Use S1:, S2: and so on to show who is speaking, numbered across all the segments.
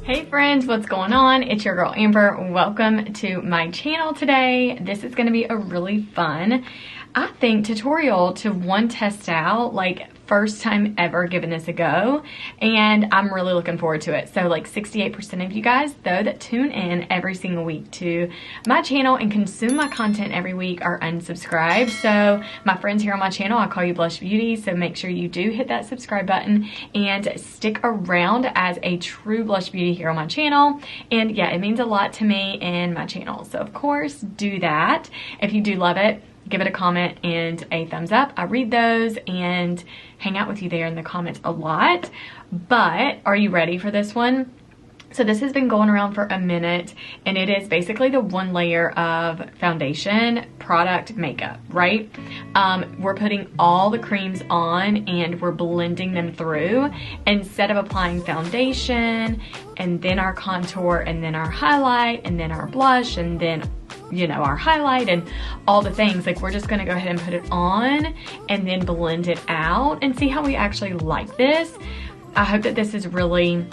S1: Hey friends, what's going on? It's your girl Amber. Welcome to my channel today. This is going to be a really fun, I think, tutorial to test out, like first time ever giving this a go, and I'm really looking forward to it. So like 68% of you guys though that tune in every single week to my channel and consume my content every week are unsubscribed. So my friends here on my channel, I call you Blush Beauty, so make sure you do hit that subscribe button and stick around as a true Blush Beauty here on my channel. And yeah, it means a lot to me and my channel, so of course do that. If you do love it, give it a comment and a thumbs up. I read those and hang out with you there in the comments a lot. But are you ready for this one? So this has been going around for a minute, and it is basically the one layer of foundation, product, makeup, right? We're putting all the creams on and we're blending them through instead of applying foundation and then our contour and then our highlight and then our blush and then, you know, our highlight and all the things. Like, we're just gonna go ahead and put it on and then blend it out and see how we actually like this. I hope that this is really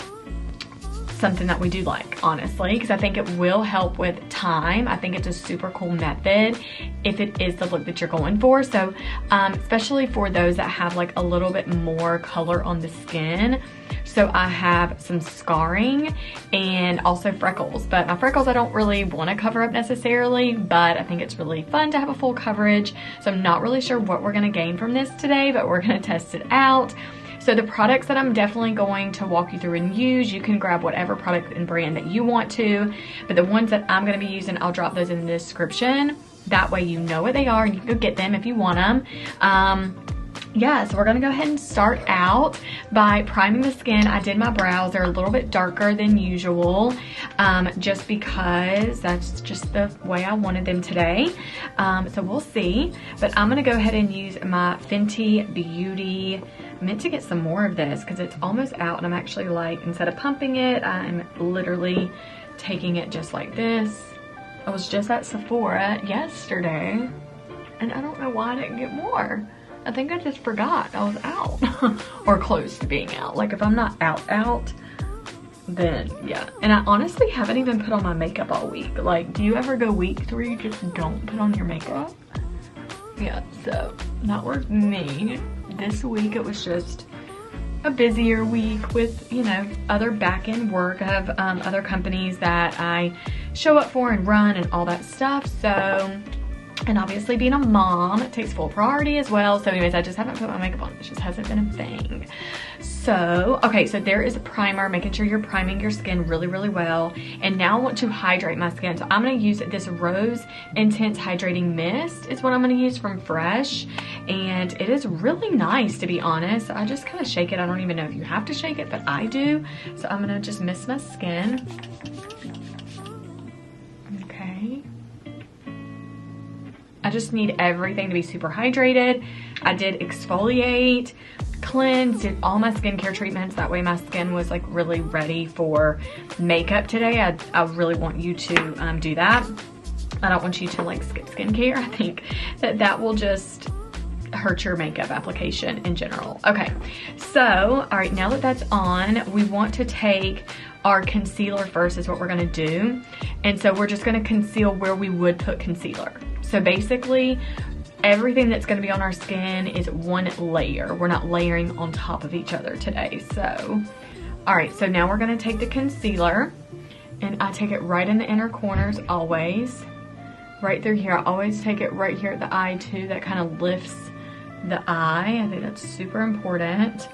S1: something that we do like, honestly, because I think it will help with time. I think it's a super cool method if it is the look that you're going for. So especially for those that have like a little bit more color on the skin. So I have some scarring and also freckles, but my freckles I don't really want to cover up necessarily, but I think it's really fun to have a full coverage. So I'm not really sure what we're going to gain from this today, but we're going to test it out. So the products that I'm definitely going to walk you through and use, you can grab whatever product and brand that you want to, but the ones that I'm going to be using, I'll drop those in the description. That way you know what they are and you can go get them if you want them. Yeah, so we're gonna go ahead and start out by priming the skin. I did my brows, they're a little bit darker than usual, just because that's just the way I wanted them today. So we'll see, but I'm gonna go ahead and use my Fenty Beauty. I meant to get some more of this because it's almost out, and I'm actually like, instead of pumping it, I'm literally taking it just like this. I was just at Sephora yesterday, and I don't know why I didn't get more. I think I just forgot I was out or close to being out. Like, if I'm not out, then yeah. And I honestly haven't even put on my makeup all week. Like, do you ever go weeks where you just don't put on your makeup? Yeah, so not with me. This week it was just a busier week with, you know, other back-end work. I have other companies that I show up for and run and all that stuff. So, and obviously being a mom, it takes full priority as well. So anyways, I just haven't put my makeup on. It just hasn't been a thing. So, okay, so there is a primer, making sure you're priming your skin really, really well. And now I want to hydrate my skin. So I'm gonna use this Rose Intense Hydrating Mist. It's what I'm gonna use from Fresh. And it is really nice, to be honest. I just kind of shake it. I don't even know if you have to shake it, but I do. So I'm gonna just mist my skin. Okay. I just need everything to be super hydrated. I did exfoliate, cleanse, did all my skincare treatments. That way my skin was like really ready for makeup today. I really want you to do that. I don't want you to like skip skincare. I think that will just hurt your makeup application in general. Okay, so all right, now that that's on, we want to take our concealer first is what we're gonna do. And so we're just gonna conceal where we would put concealer. So basically, everything that's gonna be on our skin is one layer. We're not layering on top of each other today. So, all right, so now we're gonna take the concealer, and I take it right in the inner corners always. Right through here. I always take it right here at the eye too. That kind of lifts the eye. I think that's super important.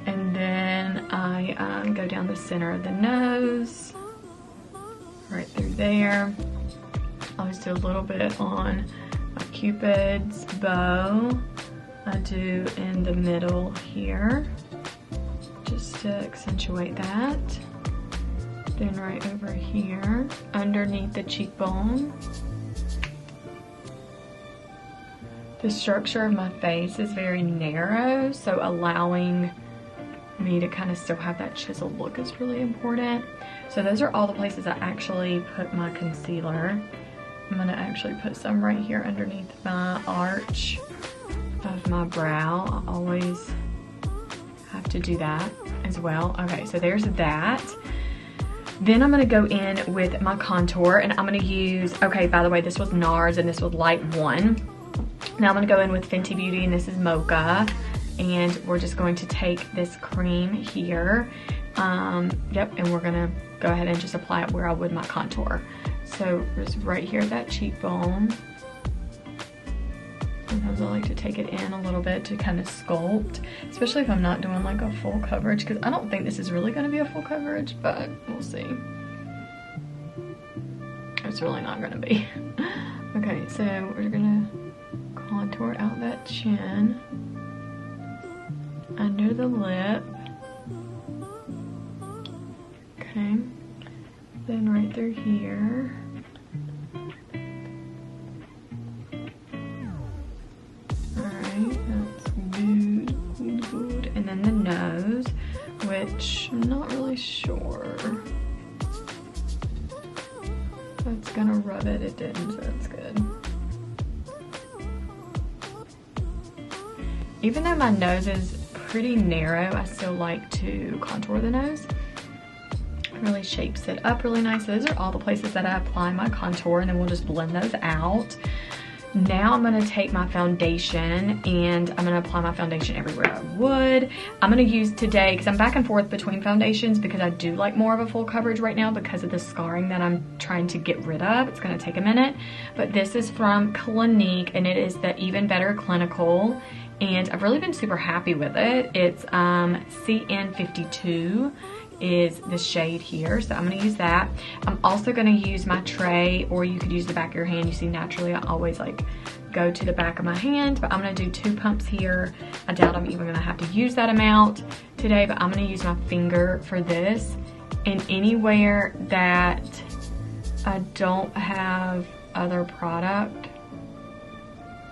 S1: And then I go down the center of the nose, right through there. I always do a little bit on my Cupid's bow, I do in the middle here, just to accentuate that. Then right over here, underneath the cheekbone. The structure of my face is very narrow, so allowing me to kind of still have that chiseled look is really important. So those are all the places I actually put my concealer. I'm gonna actually put some right here underneath my arch of my brow. I always have to do that as well. Okay, so there's that. Then I'm gonna go in with my contour, and I'm gonna use, okay, by the way, this was NARS and this was Light 1. Now I'm gonna go in with Fenty Beauty, and this is Mocha. And we're just going to take this cream here. Yep, and we're gonna go ahead and just apply it where I would my contour. So just right here at that cheekbone. Sometimes I like to take it in a little bit to kind of sculpt, especially if I'm not doing like a full coverage, because I don't think this is really gonna be a full coverage, but we'll see. It's really not gonna be. Okay, so we're gonna contour out that chin, under the lip. Okay, then right through here. Alright, that's good. And then the nose, which I'm not really sure. That's gonna rub it, it didn't, so that's good. Even though my nose is pretty narrow, I still like to contour the nose. It really shapes it up really nice. So those are all the places that I apply my contour, and then we'll just blend those out. Now I'm gonna take my foundation, and I'm gonna apply my foundation everywhere I would. I'm gonna use today, because I'm back and forth between foundations, because I do like more of a full coverage right now because of the scarring that I'm trying to get rid of. It's gonna take a minute. But this is from Clinique, and it is the Even Better Clinical. And I've really been super happy with it. It's CN52 is the shade here, so I'm gonna use that. I'm also gonna use my tray, or you could use the back of your hand. You see, naturally I always like go to the back of my hand, but I'm gonna do 2 pumps here. I doubt I'm even gonna have to use that amount today, but I'm gonna use my finger for this. And anywhere that I don't have other product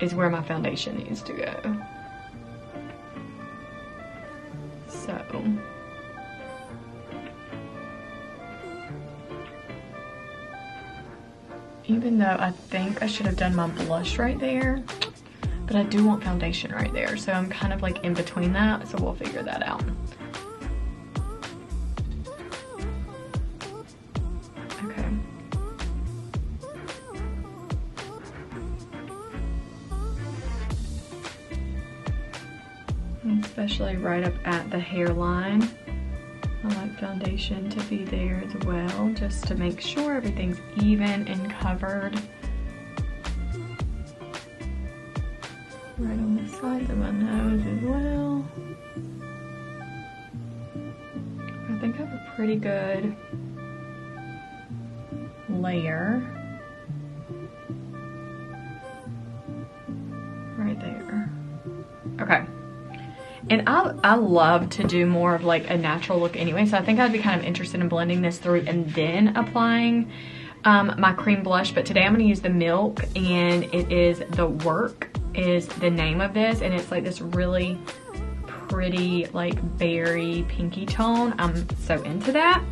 S1: is where my foundation needs to go. So, even though I think I should have done my blush right there, but I do want foundation right there. So I'm kind of like in between that, so we'll figure that out. Okay. Especially right up at the hairline. I like foundation to be there as well, just to make sure everything's even and covered. Right on the sides of my nose as well. I think I have a pretty good layer right there. Okay. And I love to do more of like a natural look anyway, so I think I'd be kind of interested in blending this through and then applying my cream blush. But today I'm going to use the Milk, and it is the Werk is the name of this, and it's like this really pretty like berry pinky tone. I'm so into that.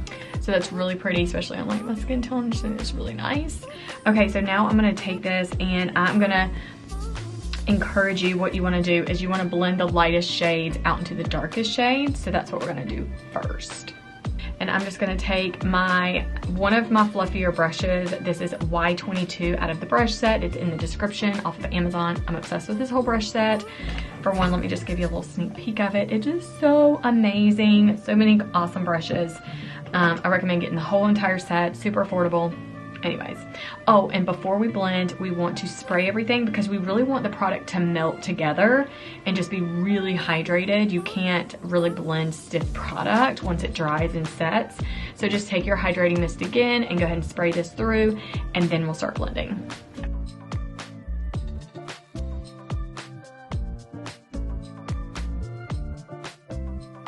S1: So that's really pretty, especially on like my skin tone. So it's really nice. Okay, so now I'm going to take this, and I'm going to encourage you, what you want to do is you want to blend the lightest shades out into the darkest shades. So that's what we're going to do first. And I'm just going to take one of my fluffier brushes. This is Y22 out of the brush set. It's in the description off of Amazon. I'm obsessed with this whole brush set. For one, let me just give you a little sneak peek of it. It is so amazing. So many awesome brushes. I recommend getting the whole entire set. Super affordable. Anyways, oh, and before we blend, we want to spray everything, because we really want the product to melt together and just be really hydrated. You can't really blend stiff product once it dries and sets. So just take your hydrating mist again and go ahead and spray this through, and then we'll start blending.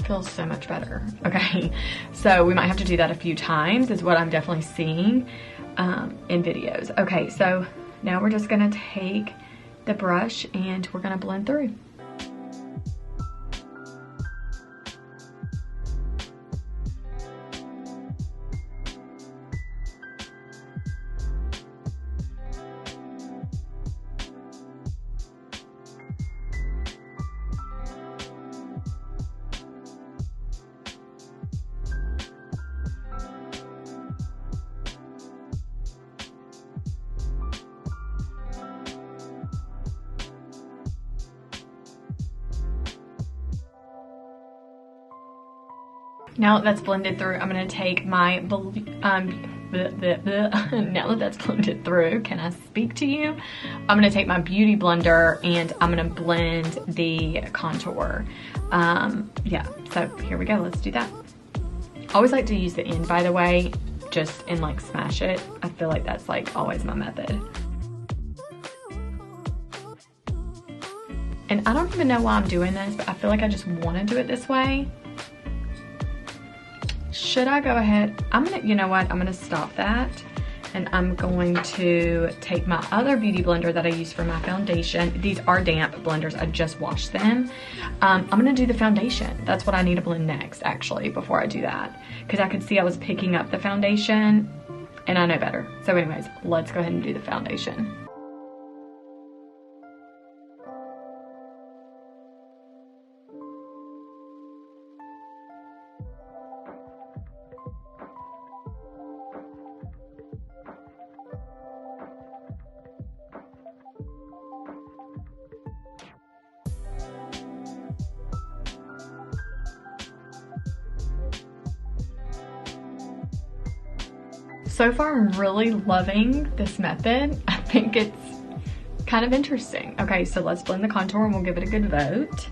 S1: Feels so much better. Okay, so we might have to do that a few times is what I'm definitely seeing in videos. Okay, so now we're just gonna take the brush and we're gonna blend through. Now that that's blended through, I'm gonna take my, now that that's blended through, can I speak to you? I'm gonna take my beauty blender and I'm gonna blend the contour. Yeah, so here we go, let's do that. I always like to use the end, by the way, just and like smash it. I feel like that's like always my method. And I don't even know why I'm doing this, but I feel like I just wanna do it this way. Should I go ahead? You know what? I'm gonna stop that. And I'm going to take my other beauty blender that I use for my foundation. These are damp blenders, I just washed them. I'm gonna do the foundation. That's what I need to blend next, actually, before I do that. Because I could see I was picking up the foundation and I know better. So anyways, let's go ahead and do the foundation. So far, I'm really loving this method. I think it's kind of interesting. Okay, so let's blend the contour and we'll give it a good vote.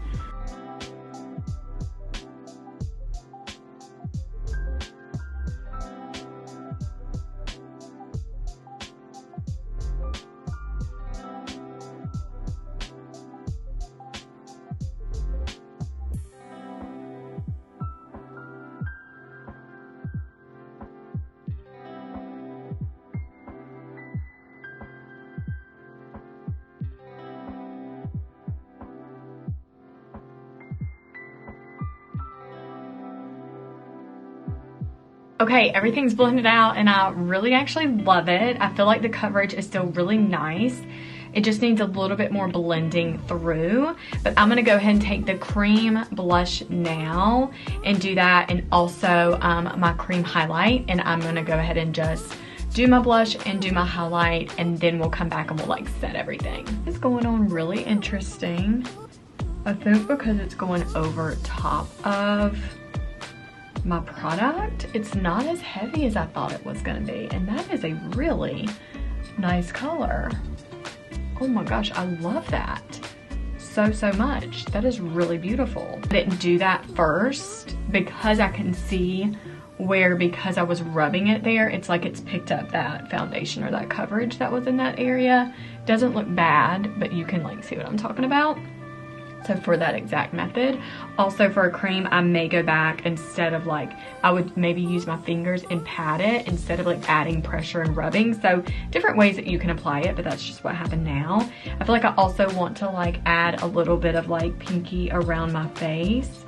S1: Okay, everything's blended out and I really actually love it. I feel like the coverage is still really nice. It just needs a little bit more blending through, but I'm gonna go ahead and take the cream blush now and do that, and also my cream highlight, and I'm gonna go ahead and just do my blush and do my highlight, and then we'll come back and we'll like set everything. It's going on really interesting. I think because it's going over top of my product, it's not as heavy as I thought it was gonna be, and that is a really nice color. Oh my gosh, I love that so much. That is really beautiful. I didn't do that first because I can see where, because I was rubbing it there, it's like it's picked up that foundation or that coverage that was in that area. Doesn't look bad, but you can like see what I'm talking about. So for that exact method. Also for a cream, I may go back, instead of like, I would maybe use my fingers and pat it instead of like adding pressure and rubbing. So different ways that you can apply it, but that's just what happened now. I feel like I also want to like add a little bit of like pinky around my face.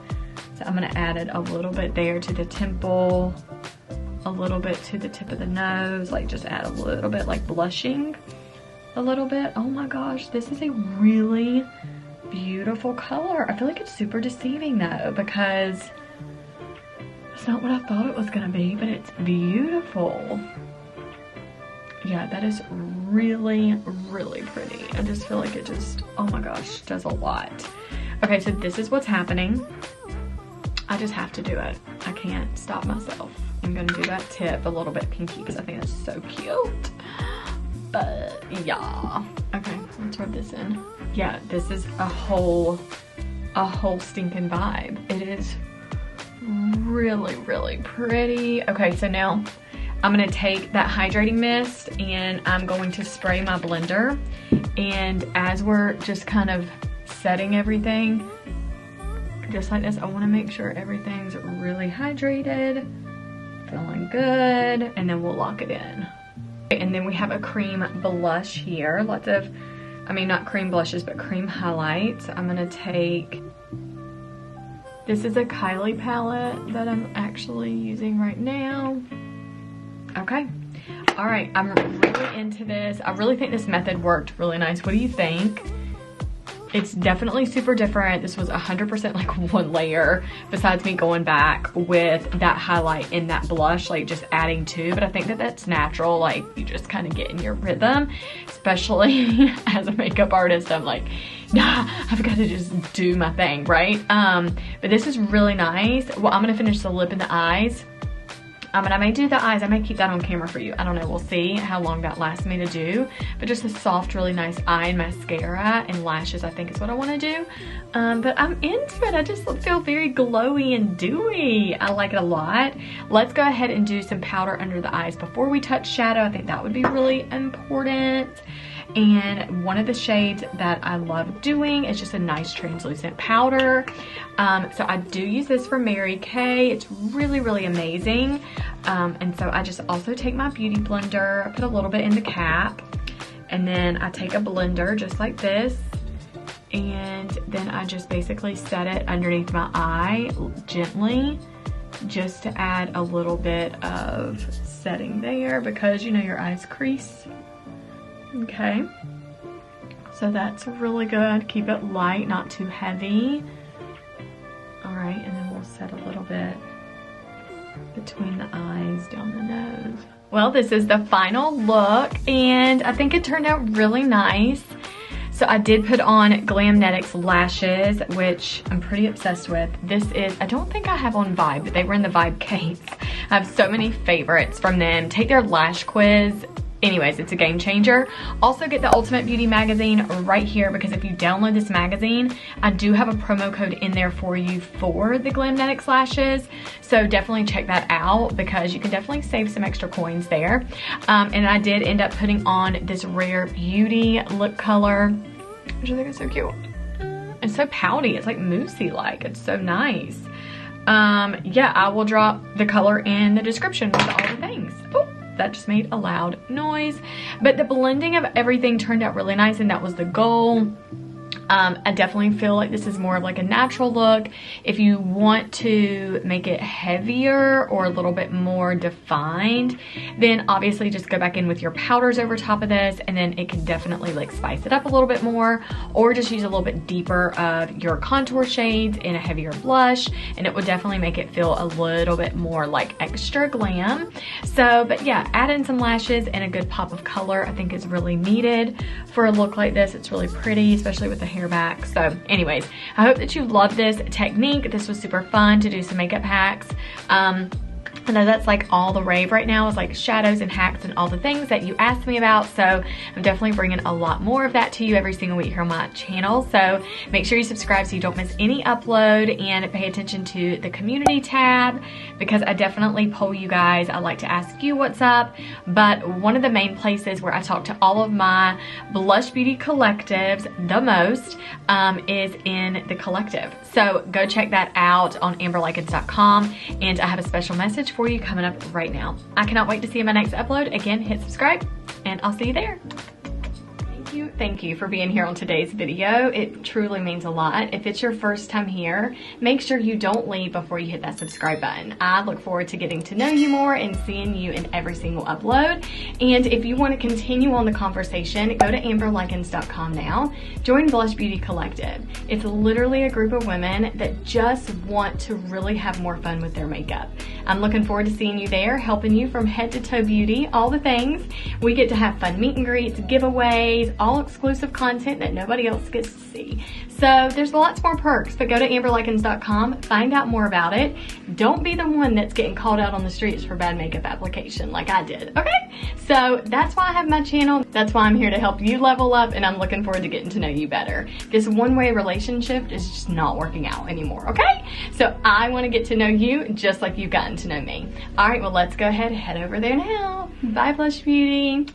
S1: So I'm gonna add it a little bit there to the temple, a little bit to the tip of the nose, like just add a little bit, like blushing a little bit. Oh my gosh, this is a really beautiful color. I feel like it's super deceiving though, because it's not what I thought it was gonna be, but it's beautiful. Yeah, that is really pretty. I just feel like it just, oh my gosh, does a lot. Okay, so this is what's happening. I just have to do it. I can't stop myself. I'm gonna do that tip a little bit pinky because I think that's so cute. But yeah. Okay, let's rub this in. Yeah, this is a whole stinking vibe. It is really pretty. Okay, so now I'm gonna take that hydrating mist and I'm going to spray my blender. And as we're just kind of setting everything, just like this. I want to make sure everything's really hydrated, feeling good, and then we'll lock it in. And then we have a cream blush here. Lots of, I mean, not cream blushes, but cream highlights. I'm gonna take, this is a Kylie palette that I'm actually using right now. Okay. All right, I'm really into this. I really think this method worked really nice. What do you think? It's definitely super different. This was 100% like one layer, besides me going back with that highlight in that blush, like just adding two. But I think that that's natural. Like you just kind of get in your rhythm, especially as a makeup artist. I'm like, nah, I've got to just do my thing, right? But this is really nice. Well, I'm gonna finish the lip and the eyes. And I may do the eyes, I may keep that on camera for you. I don't know, we'll see how long that lasts me to do. But just a soft, really nice eye and mascara and lashes, I think is what I wanna do. But I'm into it, I just feel very glowy and dewy. I like it a lot. Let's go ahead and do some powder under the eyes before we touch shadow. I think that would be really important. And one of the shades that I love doing is just a nice translucent powder. So I do use this from Mary Kay. It's really, really amazing. And so I just also take my beauty blender, I put a little bit in the cap, and then I take a blender just like this, and then I just basically set it underneath my eye gently, just to add a little bit of setting there, because you know your eyes crease. Okay, so that's really good. Keep it light, not too heavy. All right, and then we'll set a little bit between the eyes, down the nose. Well, this is the final look, and I think it turned out really nice. So I did put on Glamnetics Lashes, which I'm pretty obsessed with. This is, I don't think I have on Vibe, but they were in the Vibe case. I have so many favorites from them. Take their lash quiz. Anyways, it's a game changer. Also get the Ultimate Beauty magazine right here, because if you download this magazine, I do have a promo code in there for you for the Glamnetics Lashes. So definitely check that out, because you can definitely save some extra coins there. And I did end up putting on this Rare Beauty lip color, which I think is so cute. It's so pouty, it's like moussey-like, it's so nice. Yeah, I will drop the color in the description with all the things. Oh. That just made a loud noise. But the blending of everything turned out really nice, and that was the goal. I definitely feel like this is more of like a natural look. If you want to make it heavier or a little bit more defined, then obviously just go back in with your powders over top of this, and then it can definitely like spice it up a little bit more, or just use a little bit deeper of your contour shades in a heavier blush, and it would definitely make it feel a little bit more like extra glam. So, but yeah, add in some lashes and a good pop of color I think is really needed for a look like this. It's really pretty, especially with the hair back. So anyways, I hope that you love this technique. This was super fun to do some makeup hacks. I know that's like all the rave right now, is like shadows and hacks and all the things that you asked me about. So I'm definitely bringing a lot more of that to you every single week here on my channel. So make sure you subscribe so you don't miss any upload, and pay attention to the community tab, because I definitely poll you guys. I like to ask you what's up, but one of the main places where I talk to all of my Blush Beauty collectives the most is in the collective. So go check that out on amberlykins.com, and I have a special message for you coming up right now. I cannot wait to see you in my next upload. Again, hit subscribe, and I'll see you there. Thank you for being here on today's video. It truly means a lot. If it's your first time here, make sure you don't leave before you hit that subscribe button. I look forward to getting to know you more and seeing you in every single upload. And if you want to continue on the conversation, go to amberlykins.com now. Join Blush Beauty Collective. It's literally a group of women that just want to really have more fun with their makeup. I'm looking forward to seeing you there, helping you from head to toe beauty, all the things. We get to have fun meet and greets, giveaways, all exclusive content that nobody else gets to see. So there's lots more perks, but go to amberlykins.com, find out more about it. Don't be the one that's getting called out on the streets for bad makeup application like I did, okay? So that's why I have my channel. That's why I'm here to help you level up, and I'm looking forward to getting to know you better. This one-way relationship is just not working out anymore, okay? So I want to get to know you just like you've gotten to know me. All right, well, let's go ahead and head over there now. Bye, Blush Beauty.